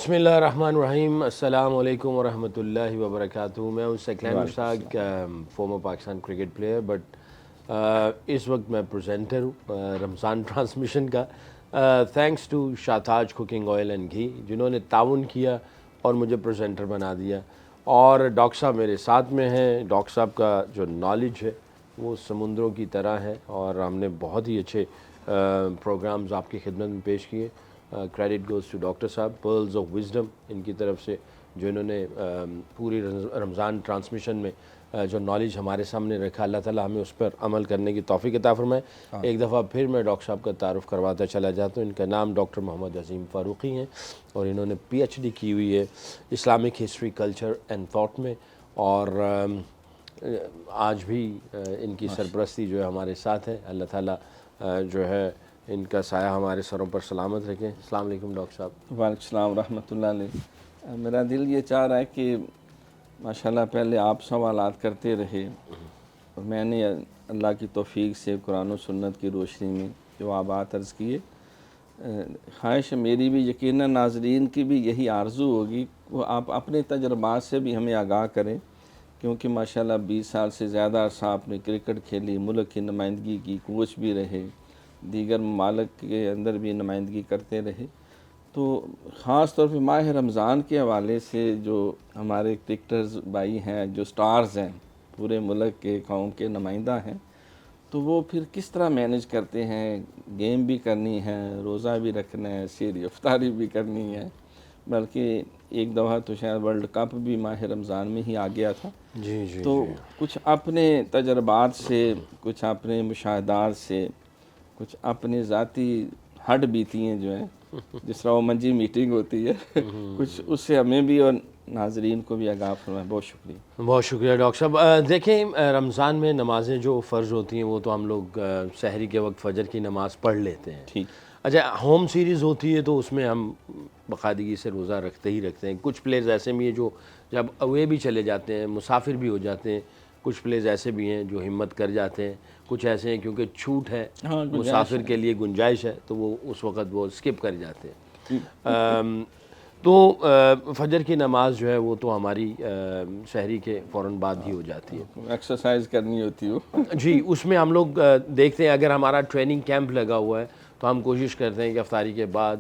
بسم اللہ الرحمن الرحیم. السلام علیکم ورحمۃ اللہ وبرکاتہ. میں ہوں Saqlain Mushtaq, former Pakistan cricket player, but اس وقت میں پریزنٹر ہوں رمضان ٹرانسمیشن کا. تھینکس ٹو شاتاج کوکنگ آئل اینڈ گھی, جنہوں نے تعاون کیا اور مجھے پریزنٹر بنا دیا. اور ڈاکٹر صاحب میرے ساتھ میں ہیں. ڈاکٹر صاحب کا جو نالج ہے وہ سمندروں کی طرح ہے, اور ہم نے بہت ہی اچھے پروگرامز آپ کی خدمت میں پیش کیے. کریڈٹ گوز ٹو ڈاکٹر صاحب, پرلز آف وزڈم ان کی طرف سے, جو انہوں نے پوری رمضان ٹرانسمیشن میں جو نالج ہمارے سامنے رکھا, اللہ تعالیٰ ہمیں اس پر عمل کرنے کی توفیق عطا فرمائے. ایک دفعہ پھر میں ڈاکٹر صاحب کا تعارف کرواتا چلا جاتا ہوں. ان کا نام ڈاکٹر محمد عظیم فاروقی ہیں, اور انہوں نے PhD کی ہوئی ہے Islamic history, culture and thought میں, اور آج بھی ان کی سرپرستی جو ہے ہمارے ساتھ ہے. اللہ تعالیٰ جو ہے ان کا سایہ ہمارے سروں پر سلامت رکھیں. السلام علیکم ڈاکٹر صاحب. وعلیکم السلام ورحمۃ اللہ علیہ. میرا دل یہ چاہ رہا ہے کہ ماشاءاللہ پہلے آپ سوالات کرتے رہے, اور میں نے اللہ کی توفیق سے قرآن و سنت کی روشنی میں جوابات عرض کیے. خواہش میری بھی, یقیناً ناظرین کی بھی یہی آرزو ہوگی, وہ آپ اپنے تجربات سے بھی ہمیں آگاہ کریں, کیونکہ ماشاءاللہ 20 سال سے زیادہ عرصہ آپ نے کرکٹ کھیلی, ملک کی نمائندگی کی, کوچ بھی رہے, دیگر ممالک کے اندر بھی نمائندگی کرتے رہے. تو خاص طور پہ ماہ رمضان کے حوالے سے جو ہمارے کرکٹرز بھائی ہیں, جو سٹارز ہیں, پورے ملک کے قوم کے نمائندہ ہیں, تو وہ پھر کس طرح مینج کرتے ہیں. گیم بھی کرنی ہے, روزہ بھی رکھنا ہے, سحری افطاری بھی کرنی ہے, بلکہ ایک دفعہ تو شاید ورلڈ کپ بھی ماہ رمضان میں ہی آ گیا تھا. جی تو کچھ اپنے تجربات سے, کچھ اپنے مشاہدات سے, کچھ اپنے ذاتی ہڈ بیتیاں جو ہیں, جس طرح وہ منجی میٹنگ ہوتی ہے, کچھ اس سے ہمیں بھی اور ناظرین کو بھی آگاہ فرمائیں. بہت شکریہ. بہت شکریہ ڈاکٹر صاحب. دیکھیں, رمضان میں نمازیں جو فرض ہوتی ہیں وہ تو ہم لوگ سحری کے وقت فجر کی نماز پڑھ لیتے ہیں. ٹھیک. اچھا, ہوم سیریز ہوتی ہے تو اس میں ہم باقاعدگی سے روزہ رکھتے ہی رکھتے ہیں. کچھ پلیئرز ایسے بھی ہیں جو جب اوے بھی چلے جاتے ہیں, مسافر بھی ہو جاتے ہیں. کچھ پلیئرز ایسے بھی ہیں جو ہمت کر جاتے ہیں. کچھ ایسے ہیں کیونکہ چھوٹ ہے, مسافر کے لیے گنجائش ہے, تو وہ اس وقت وہ اسکپ کر جاتے ہیں. تو فجر کی نماز جو ہے وہ تو ہماری سحری کے فوراً بعد ہی ہو جاتی ہے. ایکسرسائز کرنی ہوتی ہو. جی, اس میں ہم لوگ دیکھتے ہیں, اگر ہمارا ٹریننگ کیمپ لگا ہوا ہے تو ہم کوشش کرتے ہیں کہ افطاری کے بعد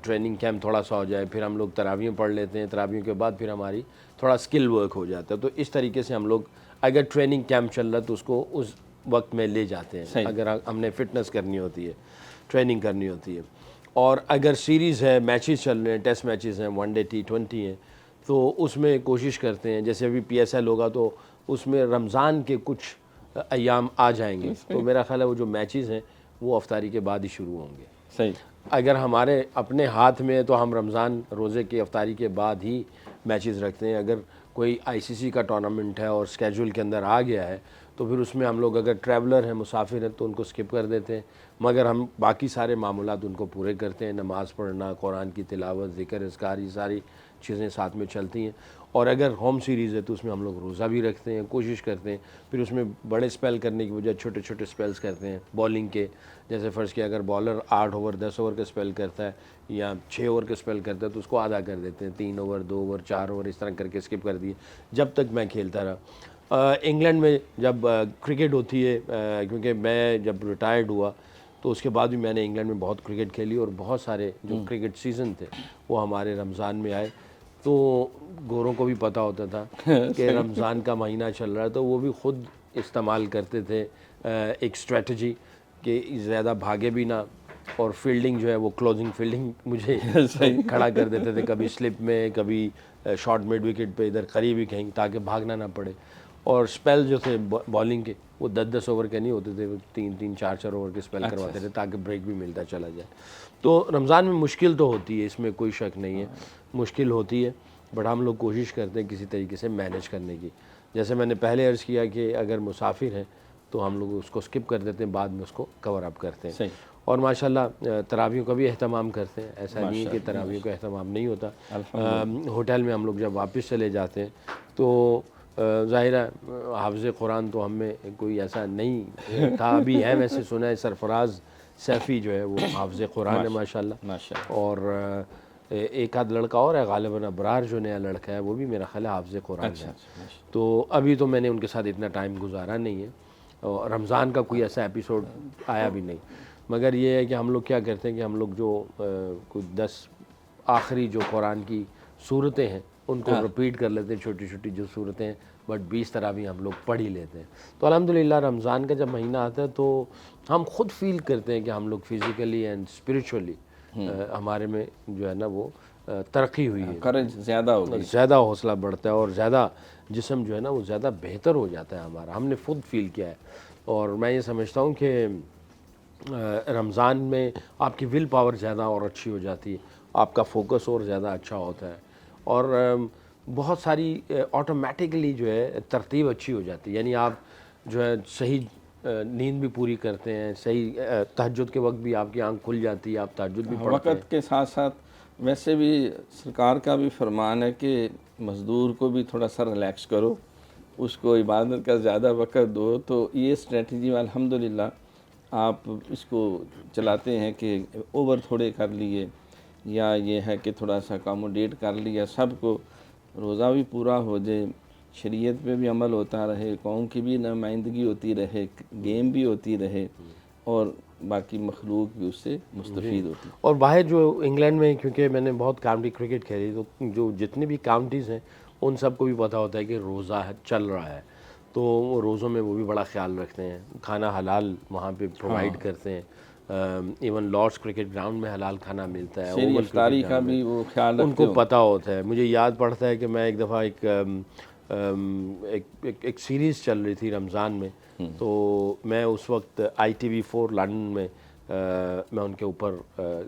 ٹریننگ کیمپ تھوڑا سا ہو جائے, پھر ہم لوگ تراویح پڑھ لیتے ہیں. تراویح کے بعد پھر ہماری تھوڑا اسکل ورک ہو جاتا ہے. تو اس طریقے سے ہم لوگ, اگر ٹریننگ کیمپ چل رہا ہے تو اس کو اس وقت میں لے جاتے ہیں, اگر ہم نے فٹنس کرنی ہوتی ہے, ٹریننگ کرنی ہوتی ہے. اور اگر سیریز ہے, میچز چل رہے ہیں, ٹیسٹ میچز ہیں, ون ڈے T20 ہیں, تو اس میں کوشش کرتے ہیں, جیسے ابھی PSL ہوگا تو اس میں رمضان کے کچھ ایام آ جائیں گے, تو میرا خیال ہے وہ جو میچز ہیں وہ افطاری کے بعد ہی شروع ہوں گے. صحیح. اگر ہمارے اپنے ہاتھ میں ہے تو ہم رمضان روزے کے افطاری کے بعد ہی میچز رکھتے ہیں. اگر کوئی ICC کا ٹورنامنٹ ہے اور اسکیجول کے اندر آ گیا ہے تو پھر اس میں ہم لوگ اگر ٹریولر ہیں, مسافر ہیں, تو ان کو اسکپ کر دیتے ہیں, مگر ہم باقی سارے معمولات ان کو پورے کرتے ہیں. نماز پڑھنا, قرآن کی تلاوت, ذکر, اذکار, یہ ساری چیزیں ساتھ میں چلتی ہیں. اور اگر ہوم سیریز ہے تو اس میں ہم لوگ روزہ بھی رکھتے ہیں, کوشش کرتے ہیں. پھر اس میں بڑے سپیل کرنے کی بجائے چھوٹے چھوٹے سپیلز کرتے ہیں بولنگ کے. جیسے فرض کیا, اگر بالر 8 اوور 10 اوور کا سپیل کرتا ہے یا 6 اوور کا سپیل کرتا ہے تو اس کو آدھا کر دیتے ہیں, 3 اوور 2 اوور 4 اوور اس طرح کر کے اسکپ کر دیے. جب تک میں کھیلتا رہا, انگلینڈ میں جب کرکٹ ہوتی ہے, کیونکہ میں جب ریٹائرڈ ہوا تو اس کے بعد بھی میں نے انگلینڈ میں بہت کرکٹ کھیلی, اور بہت سارے جو کرکٹ سیزن تھے وہ ہمارے رمضان میں آئے. تو گوروں کو بھی پتہ ہوتا تھا کہ رمضان کا مہینہ چل رہا ہے, تو وہ بھی خود استعمال کرتے تھے ایک اسٹریٹجی کہ زیادہ بھاگے بھی نہ, اور فیلڈنگ جو ہے وہ کلوزنگ فیلڈنگ مجھے کھڑا کر دیتے تھے, کبھی سلپ میں, کبھی شارٹ مڈ وکٹ پہ ادھر قریب ہی کہیں, تاکہ بھاگنا نہ پڑے. اور سپیل جو تھے بالنگ کے وہ 10 اوور کے نہیں ہوتے تھے, وہ 3 4 اوور کے سپیل کرواتے تھے تاکہ بریک بھی ملتا چلا جائے. تو رمضان میں مشکل تو ہوتی ہے, اس میں کوئی شک نہیں ہے, مشکل ہوتی ہے, بٹ ہم لوگ کوشش کرتے ہیں کسی طریقے سے مینیج کرنے کی. جیسے میں نے پہلے عرض کیا کہ اگر مسافر ہیں تو ہم لوگ اس کو اسکپ کر دیتے ہیں, بعد میں اس کو کور اپ کرتے ہیں. اور ماشاءاللہ تراویح کا بھی اہتمام کرتے ہیں, ایسا نہیں ہے کہ تراویح کا اہتمام نہیں ہوتا. ہوٹل میں ہم لوگ جب واپس چلے جاتے ہیں تو ظاہر ہے حافظ قرآن تو ہم میں کوئی ایسا نہیں تھا, ابھی ہے ویسے سنا ہے, سرفراز سیفی جو ہے وہ حافظ قرآن ہے ماشاءاللہ. اور ایک آدھ لڑکا اور ہے غالباً ابرار جو نیا لڑکا ہے وہ بھی میرا خیال ہے حافظ قرآن ہے. تو ابھی تو میں نے ان کے ساتھ اتنا ٹائم گزارا نہیں ہے، اور رمضان کا کوئی ایسا ایپیسوڈ آیا بھی نہیں. مگر یہ ہے کہ ہم لوگ کیا کرتے ہیں کہ ہم لوگ جو کچھ 10 آخری جو قرآن کی صورتیں ہیں ان کو رپیٹ کر لیتے ہیں، چھوٹی چھوٹی جو صورتیں ہیں، بٹ 20 تراویح ہم لوگ پڑھ ہی لیتے ہیں. تو الحمدللہ رمضان کا جب مہینہ آتا ہے تو ہم خود فیل کرتے ہیں کہ ہم لوگ فزیکلی اینڈ اسپریچولی ہمارے میں جو ہے نا وہ ترقی ہوئی ہے، کرج زیادہ ہو گئی، زیادہ حوصلہ بڑھتا ہے، اور زیادہ جسم جو ہے نا وہ زیادہ بہتر ہو جاتا ہے ہمارا. ہم نے خود فیل کیا ہے. اور میں یہ سمجھتا ہوں کہ رمضان میں آپ کی ول پاور زیادہ اور اچھی ہو جاتی ہے، آپ کا فوکس اور زیادہ اچھا ہوتا ہے، اور بہت ساری آٹومیٹکلی جو ہے ترتیب اچھی ہو جاتی ہے. یعنی آپ جو ہے صحیح نیند بھی پوری کرتے ہیں، صحیح تہجد کے وقت بھی آپ کی آنکھ کھل جاتی ہے، آپ تہجد بھی پڑھتے ہیں. وقت کے ساتھ ساتھ ویسے بھی سرکار کا بھی فرمان ہے کہ مزدور کو بھی تھوڑا سا ریلیکس کرو، اس کو عبادت کا زیادہ وقت دو. تو یہ اسٹریٹجی الحمدللہ آپ اس کو چلاتے ہیں کہ اوور تھوڑے کر لیے، یا یہ ہے کہ تھوڑا سا اکاموڈیٹ کر لیا، سب کو روزہ بھی پورا ہو جائے، شریعت پہ بھی عمل ہوتا رہے، قوم کی بھی نمائندگی ہوتی رہے، گیم بھی ہوتی رہے، اور باقی مخلوق بھی اس سے مستفید ہوتی. اور باہر جو انگلینڈ میں، کیونکہ میں نے بہت کاؤنٹی کرکٹ کھیلی، تو جو جتنی بھی کاؤنٹیز ہیں ان سب کو بھی پتہ ہوتا ہے کہ روزہ چل رہا ہے، تو وہ روزوں میں وہ بھی بڑا خیال رکھتے ہیں. کھانا حلال وہاں پہ پرووائڈ کرتے ہیں، ایون لارڈس کرکٹ گراؤنڈ میں حلال کھانا ملتا ہے، شہری اوول افطاری کرکٹ کا گراؤنڈ بھی میں وہ خیال ان رکھتے کو پتہ ہوتا ہے. مجھے یاد پڑتا ہے کہ میں ایک دفعہ ایک سیریز چل رہی تھی رمضان میں، تو میں اس وقت ITV4 لندن میں میں ان کے اوپر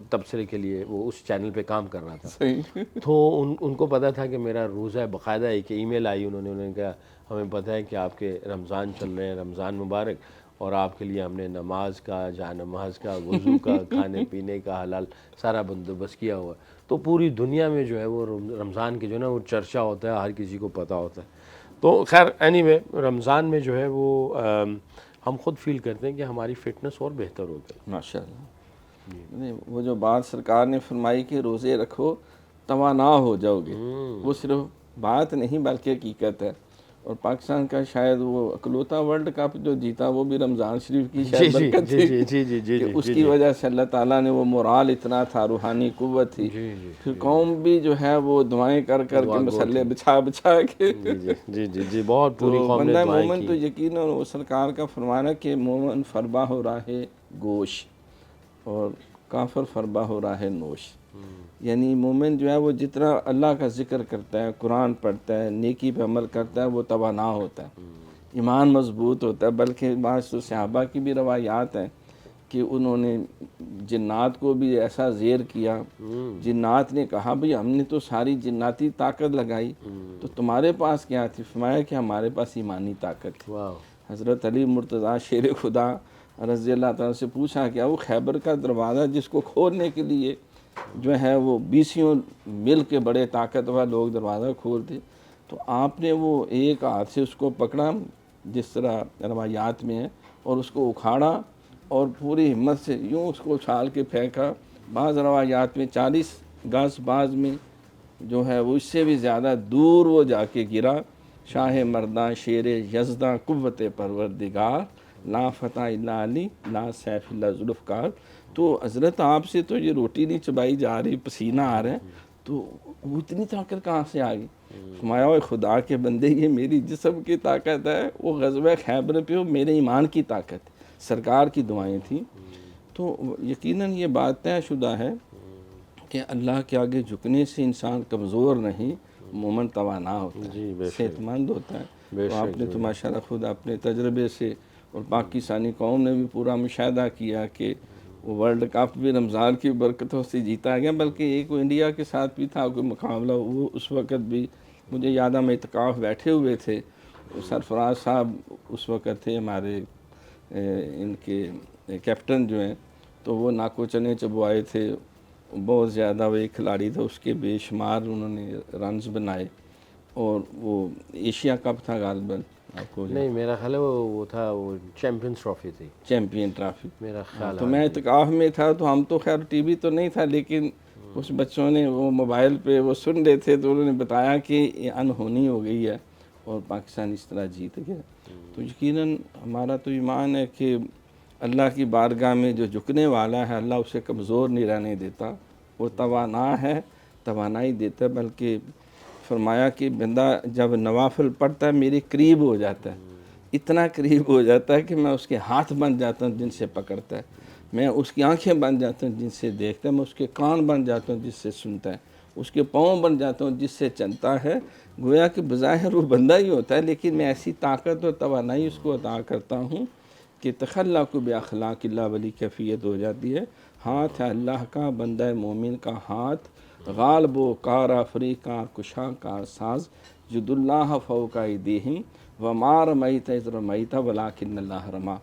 تبصرے کے لیے وہ اس چینل پہ کام کر رہا تھا. صحیح. تو ان کو پتہ تھا کہ میرا روزہ ہے. باقاعدہ ایک ای میل آئی، انہوں نے کہا ہمیں پتہ ہے کہ آپ کے رمضان چل رہے ہیں، رمضان مبارک، اور آپ کے لیے ہم نے نماز کا، جا نماز کا، وضو کا، کھانے پینے کا حلال سارا بندوبست کیا ہوا ہے. تو پوری دنیا میں جو ہے وہ رمضان کی جو ہے نا وہ چرچا ہوتا ہے، ہر کسی کو پتہ ہوتا ہے. تو خیر اینی وے رمضان میں جو ہے وہ ہم خود فیل کرتے ہیں کہ ہماری فٹنس اور بہتر ہو گئی. ماشاءاللہ. وہ جو بات سرکار نے فرمائی کہ روزے رکھو توانا ہو جاؤ گے، وہ صرف بات نہیں بلکہ حقیقت ہے. اور پاکستان کا شاید وہ اکلوتا ورلڈ کپ جو جیتا وہ بھی رمضان شریف کی شاید برکت تھی کہ اس کی وجہ سے اللہ تعالیٰ نے وہ مورال اتنا تھا، روحانی قوت تھی. پھر قوم بھی جو ہے وہ دعائیں کر کر کے مسلے بچھا بچھا کے جی بہت پوری قوم نے بندہ دعائیں مومن کی. تو یقیناً وہ سرکار کا فرمان ہے کہ مومن فربا ہو رہا ہے گوش، اور کافر فربا ہو رہا ہے نوش. یعنی مومن جو ہے وہ جتنا اللہ کا ذکر کرتا ہے، قرآن پڑھتا ہے، نیکی پہ عمل کرتا ہے، وہ توانا ہوتا ہے، ایمان مضبوط ہوتا ہے. بلکہ بعض صحابہ کی بھی روایات ہیں کہ انہوں نے جنات کو بھی ایسا زیر کیا. جنات نے کہا بھئی ہم نے تو ساری جناتی طاقت لگائی، تو تمہارے پاس کیا تھی؟ فرمایا کہ ہمارے پاس ایمانی طاقت تھی. حضرت علی مرتضیٰ شیر خدا رضی اللہ تعالیٰ سے پوچھا کہ وہ خیبر کا دروازہ جس کو کھولنے کے لیے جو ہے وہ 20 مل کے بڑے طاقتور لوگ دروازہ کھولتے، تو آپ نے وہ ایک ہاتھ سے اس کو پکڑا جس طرح روایات میں ہے، اور اس کو اکھاڑا اور پوری ہمت سے یوں اس کو اچھال کے پھینکا. بعض روایات میں 40 گز، بعض میں جو ہے وہ اس سے بھی زیادہ دور وہ جا کے گرا. شاہ مرداں شیر یزداں قوت پروردگار، لا فتح الا علی لا سیف الا ذوالفقار. تو حضرت آپ سے تو یہ روٹی نہیں چبائی جا رہی، پسینہ آ رہا ہے، تو وہ اتنی طاقت کہاں سے آ گئی؟ فرمایا اوے خدا کے بندے یہ میری جسم کی طاقت ہے، وہ غزوہ خیبر پہ وہ میرے ایمان کی طاقت، سرکار کی دعائیں تھیں. تو یقیناً یہ بات طے شدہ ہے کہ اللہ کے آگے جھکنے سے انسان کمزور نہیں، مومن توانا ہوتا ہے، صحت مند ہوتا ہے. تو آپ نے تو ماشاءاللہ خود اپنے تجربے سے، اور پاکستانی قوم نے بھی پورا مشاہدہ کیا کہ وہ ورلڈ کپ بھی رمضان کی برکتوں سے جیتا گیا. بلکہ ایک وہ انڈیا کے ساتھ بھی تھا کوئی مقابلہ، وہ اس وقت بھی مجھے یاد ہے ہم اعتکاف بیٹھے ہوئے تھے، سرفراز صاحب اس وقت تھے ہمارے ان کے کیپٹن جو ہیں، تو وہ ناکو چنے چبوائے تھے. بہت زیادہ وہ ایک کھلاڑی تھا، اس کے بے شمار انہوں نے رنز بنائے. اور وہ ایشیا کپ تھا غالباً، آپ کو نہیں میرا خیال ہے وہ تھا، وہ چیمپئنز ٹرافی تھی، چیمپئن ٹرافی میرا خیال. تو میں اعتکاف میں تھا، تو ہم تو خیر ٹی وی تو نہیں تھا، لیکن کچھ بچوں نے وہ موبائل پہ وہ سن رہے تھے تو انہوں نے بتایا کہ یہ انہونی ہو گئی ہے اور پاکستان اس طرح جیت گیا۔ تو یقیناً ہمارا تو ایمان ہے کہ اللہ کی بارگاہ میں جو جھکنے والا ہے اللہ اسے کمزور نہیں رہنے دیتا، وہ توانا ہے، توانائی دیتا ہے، بلکہ فرمایا کہ بندہ جب نوافل پڑھتا ہے میرے قریب ہو جاتا ہے، اتنا قریب ہو جاتا ہے کہ میں اس کے ہاتھ بن جاتا ہوں جن سے پکڑتا ہے، میں اس کی آنکھیں بن جاتا ہوں جن سے دیکھتا ہے، میں اس کے کان بن جاتا ہوں جس سے سنتا ہے، اس کے پاؤں بن جاتا ہوں جس سے چلتا ہے۔ گویا کہ بظاہر وہ بندہ ہی ہوتا ہے لیکن میں ایسی طاقت اور توانائی اس کو عطا کرتا ہوں کہ تخلق باخلاق اللہ والی کیفیت ہو جاتی ہے۔ ہاتھ ہے اللہ کا، بندہ مومن کا ہاتھ، غالب و کار افریقہ کشا کا ساز، جد اللہ فوق ایدیہم وما رمیت اذ رمیت ولکن اللہ رما۔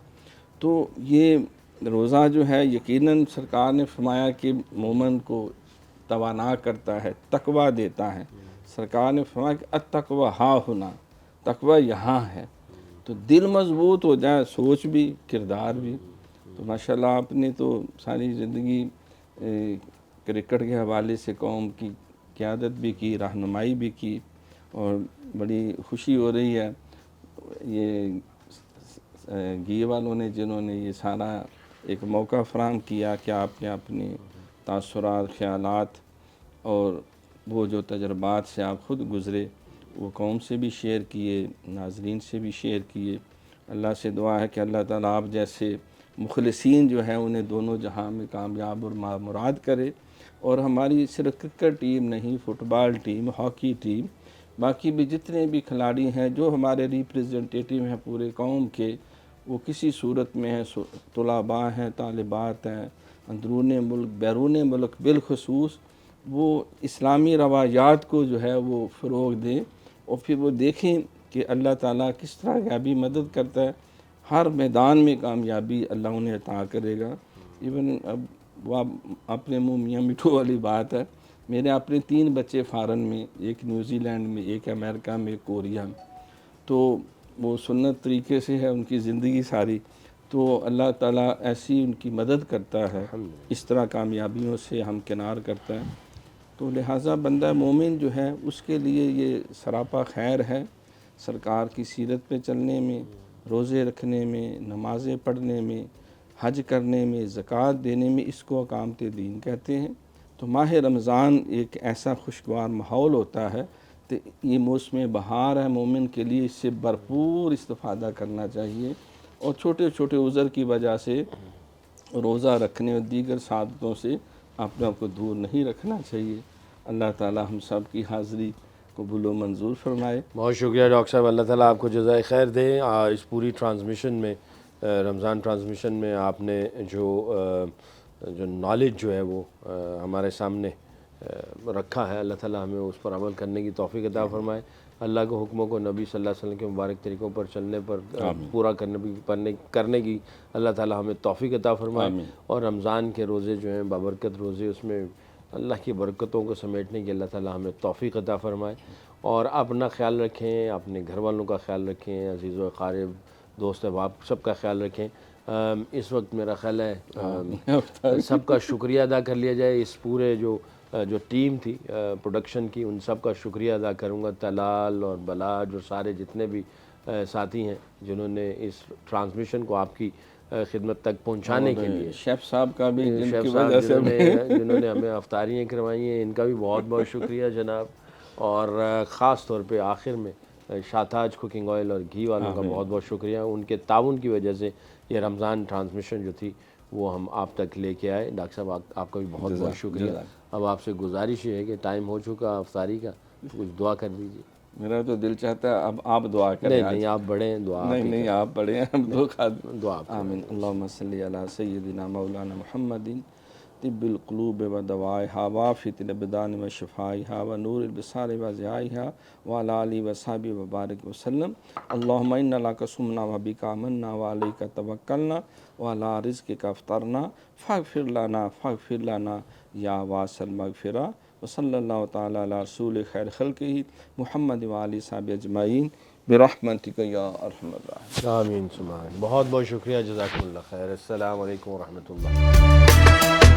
تو یہ روزہ جو ہے یقیناً سرکار نے فرمایا کہ مومن کو توانا کرتا ہے، تقویٰ دیتا ہے۔ سرکار نے فرمایا کہ التقویٰ ہا ہنا، تقویٰ یہاں ہے۔ تو دل مضبوط ہو جائے، سوچ بھی، کردار بھی۔ تو ماشاءاللہ آپ نے تو ساری زندگی کرکٹ کے حوالے سے قوم کی قیادت بھی کی، رہنمائی بھی کی، اور بڑی خوشی ہو رہی ہے یہ گی والوں نے جنہوں نے یہ سارا ایک موقع فراہم کیا کہ آپ نے اپنے تاثرات، خیالات اور وہ جو تجربات سے آپ خود گزرے وہ قوم سے بھی شیئر کیے، ناظرین سے بھی شیئر کیے۔ اللہ سے دعا ہے کہ اللہ تعالیٰ آپ جیسے مخلصین جو ہیں انہیں دونوں جہاں میں کامیاب اور مراد کرے، اور ہماری صرف کرکٹ ٹیم نہیں، فٹ بال ٹیم، ہاکی ٹیم، باقی بھی جتنے بھی کھلاڑی ہیں جو ہمارے ریپریزنٹیٹیو ہیں پورے قوم کے، وہ کسی صورت میں ہیں، طلباء ہیں، طالبات ہیں، اندرون ملک، بیرون ملک، بالخصوص وہ اسلامی روایات کو جو ہے وہ فروغ دیں، اور پھر وہ دیکھیں کہ اللہ تعالیٰ کس طرح غیبی مدد کرتا ہے، ہر میدان میں کامیابی اللہ انہیں عطا کرے گا۔ ایون اب وہ اپنے منہ میاں مٹھو والی بات ہے، میرے اپنے 3 بچے فارن میں، ایک نیوزی لینڈ میں، ایک امریکہ میں، ایک کوریا میں، تو وہ سنت طریقے سے ہے ان کی زندگی ساری، تو اللہ تعالیٰ ایسی ان کی مدد کرتا ہے، اس طرح کامیابیوں سے ہمکنار کرتا ہے۔ تو لہٰذا بندہ مومن جو ہے اس کے لیے یہ سراپا خیر ہے، سرکار کی سیرت پہ چلنے میں، روزے رکھنے میں، نمازیں پڑھنے میں، حج کرنے میں، زکوٰۃ دینے میں، اس کو اقامت دین کہتے ہیں۔ تو ماہ رمضان ایک ایسا خوشگوار ماحول ہوتا ہے، تو یہ موسم بہار ہے، مومن کے لیے اس سے بھرپور استفادہ کرنا چاہیے، اور چھوٹے چھوٹے عذر کی وجہ سے روزہ رکھنے اور دیگر سعادتوں سے اپنے آپ کو دور نہیں رکھنا چاہیے۔ اللہ تعالی ہم سب کی حاضری قبول و منظور فرمائے۔ بہت شکریہ ڈاکٹر صاحب، اللہ تعالیٰ آپ کو جزائے خیر دے۔ اس پوری ٹرانسمیشن میں، رمضان ٹرانسمیشن میں آپ نے جو نالج جو ہے وہ ہمارے سامنے رکھا ہے، اللہ تعالیٰ ہمیں اس پر عمل کرنے کی توفیق عطا فرمائے۔ اللہ کے حکموں کو، نبی صلی اللہ علیہ وسلم کے مبارک طریقوں پر چلنے پر پورا کرنے کی اللہ تعالیٰ ہمیں توفیق عطا فرمائے، اور رمضان کے روزے جو ہیں بابرکت روزے، اس میں اللہ کی برکتوں کو سمیٹنے کی اللہ تعالیٰ ہمیں توفیق عطا فرمائے۔ اور اپنا خیال رکھیں، اپنے گھر والوں کا خیال رکھیں، عزیز و اقارب، دوست احباب سب کا خیال رکھیں۔ اس وقت میرا خیال ہے سب کا شکریہ ادا کر لیا جائے، اس پورے جو ٹیم تھی پروڈکشن کی، ان سب کا شکریہ ادا کروں گا، طلال اور بلاج اور سارے جتنے بھی ساتھی ہیں جنہوں نے اس ٹرانسمیشن کو آپ کی خدمت تک پہنچانے کے لیے، شیف صاحب کا بھی شیف صاحب جنہوں نے ہمیں افطاریاں کروائی ہیں، ان کا بھی بہت بہت شکریہ جناب۔ اور خاص طور پہ آخر میں شاتاج کوکنگ آئل اور گھی والوں کا بہت بہت شکریہ، ان کے تعاون کی وجہ سے یہ رمضان ٹرانسمیشن جو تھی وہ ہم آپ تک لے کے آئے۔ ڈاکٹر صاحب آپ کا بھی بہت بہت شکریہ۔ اب آپ سے گزارش یہ ہے کہ ٹائم ہو چکا افطاری کا، کچھ دعا کر دیجیے۔ میرا تو دل چاہتا ہے اب آپ دعا کریں۔ نہیں آپ بڑھیں، دعا نہیں آپ بڑھیں، ہم دعا آمین۔ اللہم صلی علی سیدنا مولانا محمد طب القلوب و دوائها وافت الابدان و شفائها و نور البصار و ضیائها وعلی آلہ و صحبہ وبارک وسلم۔ اللہم انا لک صمنا و بک آمنا و علیک توکلنا و علی رزقک افطرنا فاغفر لنا یا واسع المغفرہ، وصلی اللہ تعالی علی رسول خیر خلقہ محمد و آلہ صحبہ اجمعین برحمتک یا ارحم الراحمین۔ آمین سبحان۔ بہت بہت شکریہ، جزاکم اللہ خیر۔ السلام علیکم ورحمۃ اللہ۔